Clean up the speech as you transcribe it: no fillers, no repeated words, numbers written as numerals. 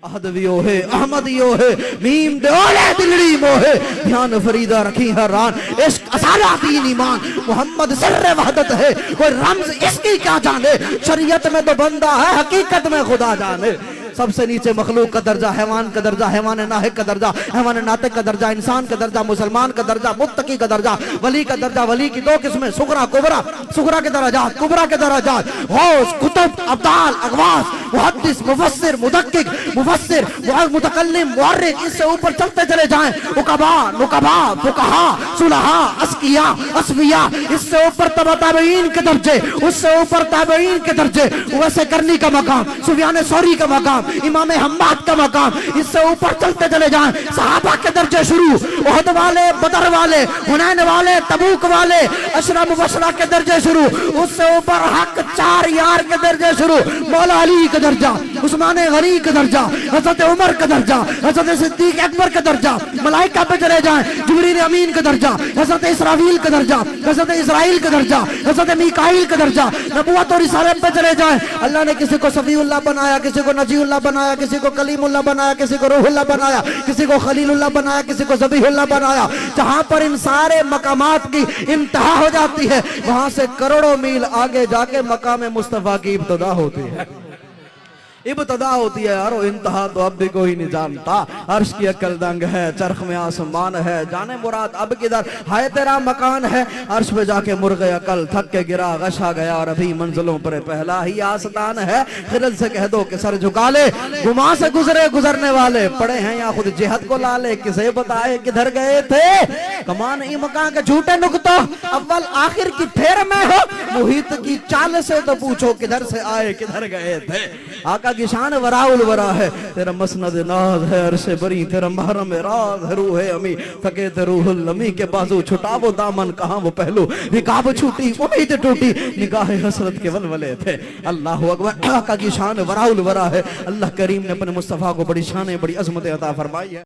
احدویو ہے احمدیو ہے میم دولے دلڑی موہے دھیان فریدہ رکھی حیران عشق اصالہ دین ایمان محمد سر وحدت ہے کوئی رمز اس کی کیا جانے شریعت میں تو بندہ ہے حقیقت میں خدا جانے سب سے نیچے مخلوق کا درجہ حیوان کا درجہ حیوان ناحق کا درجہ حیوان ناطق کا درجہ انسان کا درجہ مسلمان کا درجہ متقی کا درجہ ولی کا درجہ ولی کی دو قسمیں صغرا کبرا صغرا کے درجات کبرا کے درجات غوث کتب ابدال اغواث محدث مفسر مدقق مفسر متکلم مورخ اس سے اوپر چلتے چلے جائیں عقبا نقبا فقہا صلحاء اسقیاء اصفیاء اس سے اوپر تبع تابعین کے درجے اس سے اوپر تابعین کے درجے ویسے کرنی کا مقام سفیان ثوری کا مقام امام حماد کا مقام اس سے اوپر چلتے چلے جائیں صحابہ کے درجے شروع احد والے بدر والے حنین والے تبوک والے عشرہ مبشرہ کے درجے شروع اس سے اوپر حق چار یار کے درجے شروع مولا علی کا درجہ عثمان غنی کا درجہ حضرت عمر کا درجہ حضرت صدیق اکبر کا درجہ ملائکہ پہ چلے جائیں جبریل امین کا درجہ حضرت اسرافیل کا درجہ حضرت اسرائیل کا درجہ حضرت میکائیل کا درجہ نبوت اور رسالت پہ چلے جائیں اللہ نے کسی کو صفی اللہ بنایا کسی کو نجی اللہ بنایا کسی کو کلیم اللہ بنایا کسی کو روح اللہ بنایا کسی کو خلیل اللہ بنایا کسی کو ذبیح اللہ بنایا جہاں پر ان سارے مقامات کی انتہا ہو جاتی ہے وہاں سے کروڑوں میل آگے جا کے مقام مصطفیٰ کی ابتدا ہوتی ہے ابتدا ہوتی ہے اور انتہا تو اب بھی کوئی نہیں جانتا عرش کی عقل دنگ ہے چرخ میں آسمان ہے جانے مراد اب کدھر ہائے تیرا مکان ہے عرش پہ جا کے مرغ عقل تھک کے گرا غشا گیا اور ابھی منزلوں پر پہلا ہی آستان ہے خلل سے کہہ دو کہ سر جھکا لے گما سے گزرے گزرنے والے پڑے ہیں یا خود جہت کو لالے کسے بتائے کدھر گئے تھے کمان ای مکان کے جھوٹے نکتو اول آخر کی پھیر میں ہو محیط کی چال سے تو پوچھو کدھر سے آئے کدھر گئے تھے آقا کی شان وراء الورا ہے تیرا مسند ناز ہے عرش بری تیرا محرم راز ہے روح امی تھکے تے روح الامی کے بازو چھٹا وہ دامن کہاں وہ پہلو رکاب چھوٹی امید ٹوٹی نگاہ حسرت کے ولولے تھے اللہ اکبر آقا کی شان وراء الورا ہے اللہ کریم نے اپنے مصطفیٰ کو بڑی شانیں بڑی عظمت عطا فرمائی ہے